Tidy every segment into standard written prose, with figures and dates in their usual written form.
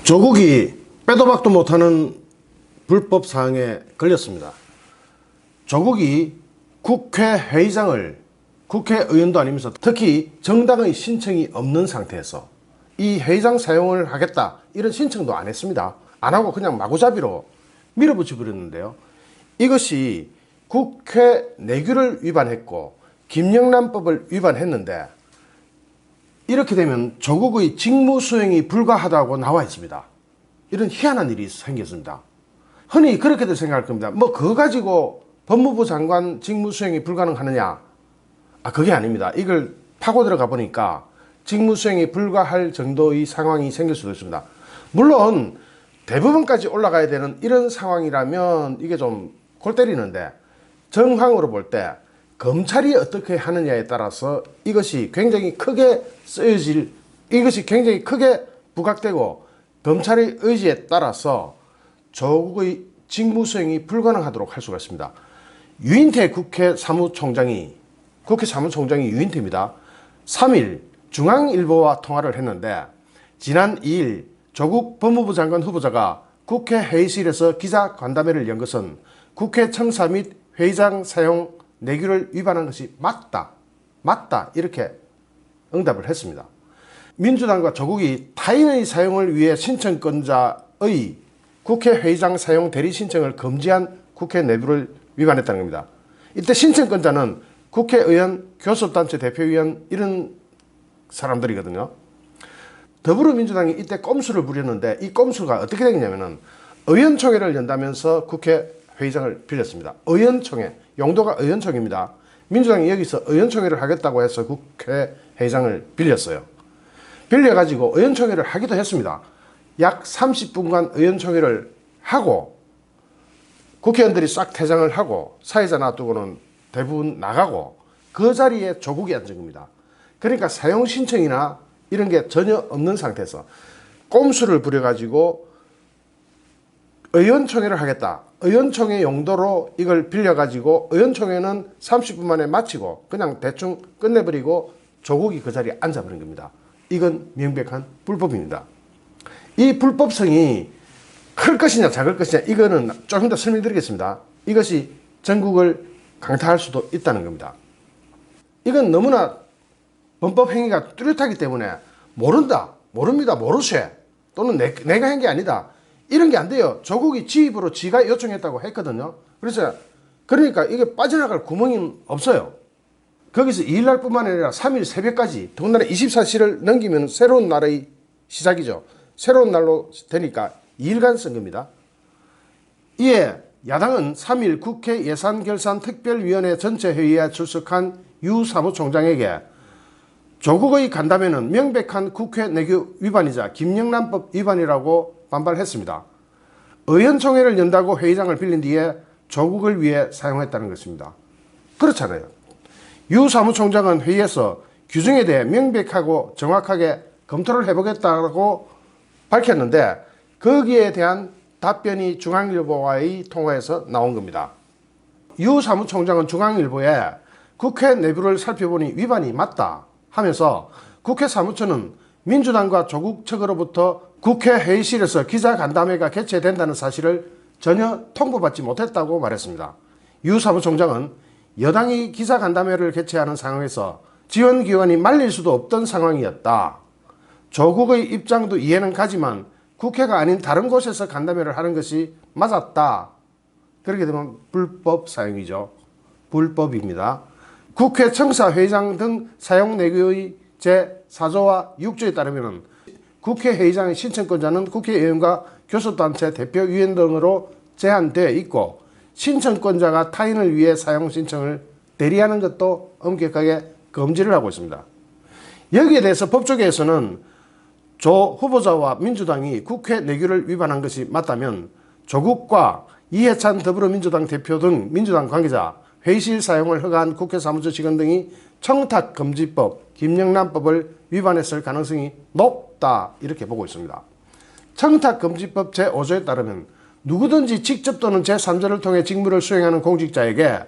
조국이 빼도 박도 못하는 불법 사항에 걸렸습니다. 조국이 국회의장을 국회의원도 아니면서 특히 정당의 신청이 없는 상태에서 이 회의장 사용을 하겠다 이런 신청도 안 했습니다. 안 하고 그냥 마구잡이로 밀어붙여 버렸는데요. 이것이 국회 내규를 위반했고 김영란법을 위반했는데 이렇게 되면 조국의 직무수행이 불가하다고 나와 있습니다. 이런 희한한 일이 생겼습니다. 흔히 그렇게들 생각할 겁니다. 뭐 그거 가지고 법무부 장관 직무수행이 불가능하느냐? 그게 아닙니다. 이걸 파고 들어가 보니까 직무수행이 불가할 정도의 상황이 생길 수도 있습니다. 물론 대부분까지 올라가야 되는 이런 상황이라면 이게 좀 골 때리는데 정황으로 볼 때 검찰이 어떻게 하느냐에 따라서 이것이 굉장히 크게 쓰여질, 이것이 굉장히 크게 부각되고 검찰의 의지에 따라서 조국의 직무수행이 불가능하도록 할 수가 있습니다. 유인태 국회 사무총장이 유인태입니다. 3일 중앙일보와 통화를 했는데 지난 2일 조국 법무부 장관 후보자가 국회 회의실에서 기자 간담회를 연 것은 국회 청사 및 회의장 사용 내규를 위반한 것이 맞다 이렇게 응답을 했습니다. 민주당과 조국이 타인의 사용을 위해 신청권자의 국회 회의장 사용 대리 신청을 금지한 국회 내부를 위반했다는 겁니다. 이때 신청권자는 국회의원, 교섭단체 대표위원 이런 사람들이거든요. 더불어민주당이 이때 꼼수를 부렸는데 이 꼼수가 어떻게 되냐면은 의원총회를 연다면서 국회 회의장을 빌렸습니다. 의원총회, 용도가 의원총회입니다. 민주당이 여기서 의원총회를 하겠다고 해서 국회 회의장을 빌렸어요. 빌려가지고 의원총회를 하기도 했습니다. 약 30분간 의원총회를 하고 국회의원들이 싹 퇴장을 하고 사회자 놔두고는 대부분 나가고 그 자리에 조국이 앉은 겁니다. 그러니까 사용 신청이나 이런 게 전혀 없는 상태에서 꼼수를 부려가지고 의원총회를 하겠다. 의원총회 용도로 이걸 빌려가지고 의원총회는 30분 만에 마치고 그냥 대충 끝내버리고 조국이 그 자리에 앉아버린 겁니다. 이건 명백한 불법입니다. 이 불법성이 클 것이냐 작을 것이냐 이거는 조금 더 설명드리겠습니다. 이것이 전국을 강타할 수도 있다는 겁니다. 이건 너무나 범법 행위가 뚜렷하기 때문에 모릅니다, 모르쇠 또는 내가 한 게 아니다 이런 게 안 돼요. 조국이 지입으로 지가 요청했다고 했거든요. 그러니까 이게 빠져나갈 구멍이 없어요. 거기서 2일날 뿐만 아니라 3일 새벽까지 더군다나 24시를 넘기면 새로운 날의 시작이죠. 새로운 날로 되니까 2일간 쓴 겁니다. 이에 야당은 3일 국회 예산결산특별위원회 전체 회의에 출석한 유 사무총장에게 조국의 간담회는 명백한 국회 내규 위반이자 김영란법 위반이라고 반발했습니다. 의원총회를 연다고 회의장을 빌린 뒤에 조국을 위해 사용했다는 것입니다. 그렇잖아요. 유 사무총장은 회의에서 규정에 대해 명백하고 정확하게 검토를 해보겠다고 밝혔는데 거기에 대한 답변이 중앙일보와의 통화에서 나온 겁니다. 유 사무총장은 중앙일보에 국회 내부를 살펴보니 위반이 맞다 하면서 국회 사무처는 민주당과 조국 측으로부터 국회 회의실에서 기자간담회가 개최된다는 사실을 전혀 통보받지 못했다고 말했습니다. 유 사무총장은 여당이 기자간담회를 개최하는 상황에서 지원기관이 말릴 수도 없던 상황이었다. 조국의 입장도 이해는 가지만 국회가 아닌 다른 곳에서 간담회를 하는 것이 맞았다. 그렇게 되면 불법 사용이죠. 불법입니다. 국회 청사 회의장 등 사용 내규의 제4조와 6조에 따르면 국회 회의장의 신청권자는 국회의원과 교섭단체 대표위원 등으로 제한되어 있고 신청권자가 타인을 위해 사용 신청을 대리하는 것도 엄격하게 금지를 하고 있습니다. 여기에 대해서 법조계에서는 조 후보자와 민주당이 국회 내규를 위반한 것이 맞다면 조국과 이해찬 더불어민주당 대표 등 민주당 관계자, 회의실 사용을 허가한 국회 사무처 직원 등이 청탁금지법, 김영란법을 위반했을 가능성이 높다 이렇게 보고 있습니다. 청탁금지법 제5조에 따르면 누구든지 직접 또는 제3자를 통해 직무를 수행하는 공직자에게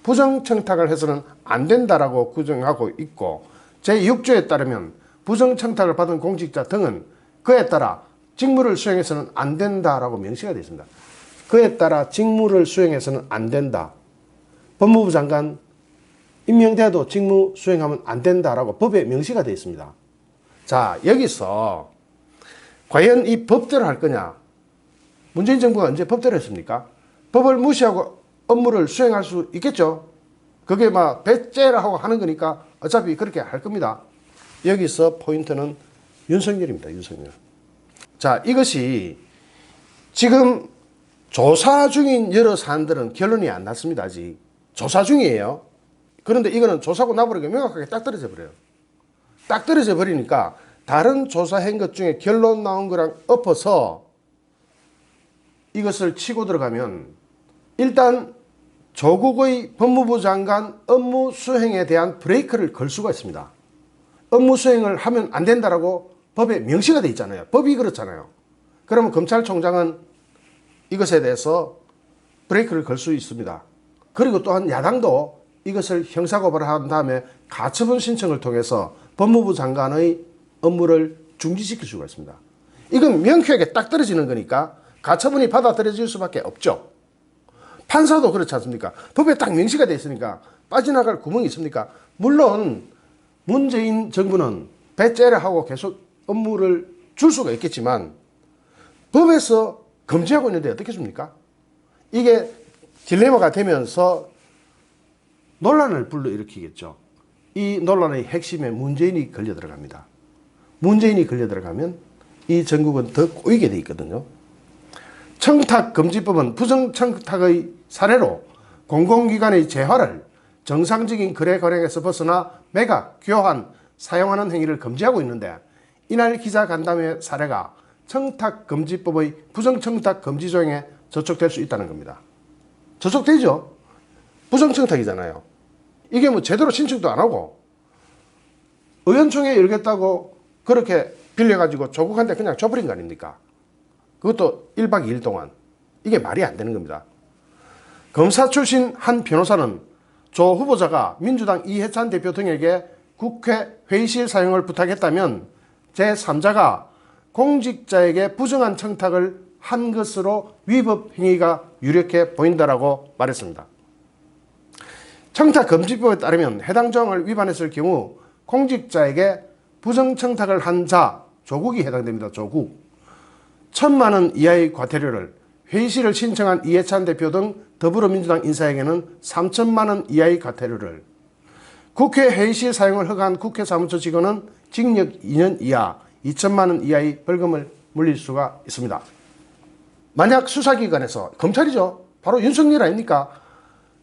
부정청탁을 해서는 안 된다라고 규정하고 있고 제6조에 따르면 부정청탁을 받은 공직자 등은 그에 따라 직무를 수행해서는 안 된다라고 명시가 되어 있습니다. 그에 따라 직무를 수행해서는 안 된다. 법무부 장관 임명돼도 직무 수행하면 안 된다라고 법에 명시가 되어 있습니다. 자, 여기서 과연 이 법대로 할 거냐? 문재인 정부가 언제 법대로 했습니까? 법을 무시하고 업무를 수행할 수 있겠죠? 그게 막 배째라 하고 하는 거니까 어차피 그렇게 할 겁니다. 여기서 포인트는 윤석열입니다. 윤석열. 자, 이것이 지금 조사 중인 여러 사안들은 결론이 안 났습니다. 아직 조사 중이에요. 그런데 이거는 조사고 나버리고 명확하게 딱 떨어져 버려요. 딱 떨어져 버리니까 다른 조사한 것 중에 결론 나온 거랑 엎어서 이것을 치고 들어가면 일단 조국의 법무부 장관 업무 수행에 대한 브레이크를 걸 수가 있습니다. 업무 수행을 하면 안 된다라고 법에 명시가 돼 있잖아요. 법이 그렇잖아요. 그러면 검찰총장은 이것에 대해서 브레이크를 걸 수 있습니다. 그리고 또한 야당도 이것을 형사고발한 다음에 가처분 신청을 통해서 법무부 장관의 업무를 중지시킬 수가 있습니다. 이건 명쾌하게 딱 떨어지는 거니까 가처분이 받아들여질 수밖에 없죠. 판사도 그렇지 않습니까? 법에 딱 명시가 되어 있으니까 빠져나갈 구멍이 있습니까? 물론 문재인 정부는 배째를 하고 계속 업무를 줄 수가 있겠지만 법에서 금지하고 있는데 어떻겠습니까? 이게 딜레마가 되면서 논란을 불러일으키겠죠. 이 논란의 핵심에 문재인이 걸려 들어갑니다. 문재인이 걸려 들어가면 이 전국은 더 꼬이게 돼 있거든요. 청탁금지법은 부정청탁의 사례로 공공기관의 재화를 정상적인 거래 거래에서 벗어나 매각, 교환, 사용하는 행위를 금지하고 있는데 이날 기자간담회 사례가 청탁금지법의 부정청탁금지 조항에 저촉될 수 있다는 겁니다. 저촉되죠. 부정청탁이잖아요. 이게 뭐 제대로 신청도 안 하고 의원총회 열겠다고 그렇게 빌려가지고 조국한테 그냥 줘버린 거 아닙니까? 그것도 1박 2일 동안. 이게 말이 안 되는 겁니다. 검사 출신 한 변호사는 조 후보자가 민주당 이해찬 대표 등에게 국회 회의실 사용을 부탁했다면 제3자가 공직자에게 부정한 청탁을 한 것으로 위법 행위가 유력해 보인다라고 말했습니다. 청탁금지법에 따르면 해당 조항을 위반했을 경우 공직자에게 부정청탁을 한 자, 조국이 해당됩니다. 조국. 1,000만 원 이하의 과태료를, 회의실을 신청한 이해찬 대표 등 더불어민주당 인사에게는 3천만 원 이하의 과태료를, 국회 회의실 사용을 허가한 국회 사무처 직원은 징역 2년 이하 2천만 원 이하의 벌금을 물릴 수가 있습니다. 만약 수사기관에서 검찰이죠. 바로 윤석열 아닙니까?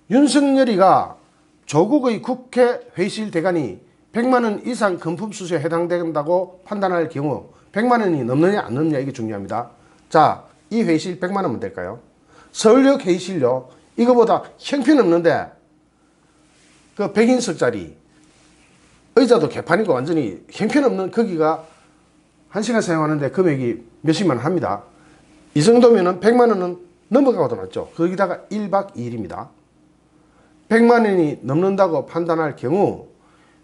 윤석열이가 조국의 국회 회의실 대관이 100만 원 이상 금품 수수에 해당된다고 판단할 경우 100만 원이 넘느냐 안 넘느냐 이게 중요합니다. 자, 이 회의실 100만 원면 될까요? 서울역 회의실요. 이거보다 형편없는데 그 100인석짜리 의자도 개판이고 완전히 형편없는 거기가 1시간 사용하는데 금액이 몇십만 원 합니다. 이 정도면은 100만 원은 넘어가고도 맞죠. 거기다가 1박 2일입니다. 100만 원이 넘는다고 판단할 경우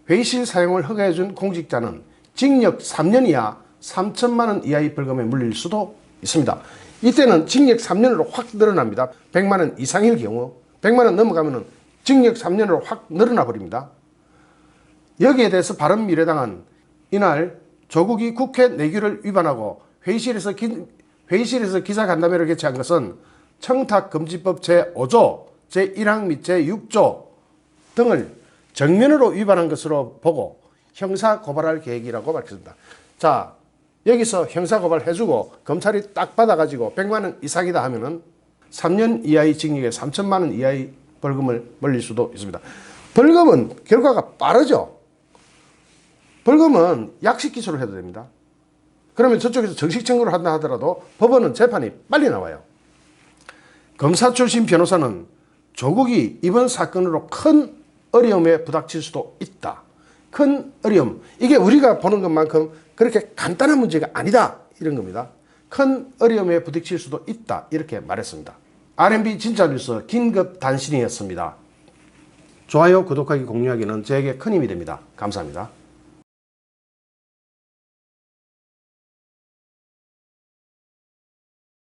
회의실 사용을 허가해준 공직자는 징역 3년 이하 3천만 원 이하의 벌금에 물릴 수도 있습니다. 이때는 징역 3년으로 확 늘어납니다. 100만 원 이상일 경우 100만 원 넘어가면 징역 3년으로 확 늘어나 버립니다. 여기에 대해서 바른미래당은 이날 조국이 국회 내규를 위반하고 회의실에서 기자간담회를 개최한 것은 청탁금지법 제5조, 제1항 및 제6조 등을 정면으로 위반한 것으로 보고 형사고발할 계획이라고 밝혔습니다. 자, 여기서 형사고발 해주고 검찰이 딱 받아가지고 100만 원 이상이다 하면은 3년 이하의 징역에 3천만 원 이하의 벌금을 물릴 수도 있습니다. 벌금은 결과가 빠르죠. 벌금은 약식 기소를 해도 됩니다. 그러면 저쪽에서 정식 청구를 한다 하더라도 법원은 재판이 빨리 나와요. 검사 출신 변호사는 조국이 이번 사건으로 큰 어려움에 부닥칠 수도 있다. 큰 어려움. 이게 우리가 보는 것만큼 그렇게 간단한 문제가 아니다. 이런 겁니다. 큰 어려움에 부닥칠 수도 있다. 이렇게 말했습니다. RMB 진짜 뉴스 긴급 단신이었습니다. 좋아요, 구독하기, 공유하기는 저에게 큰 힘이 됩니다. 감사합니다.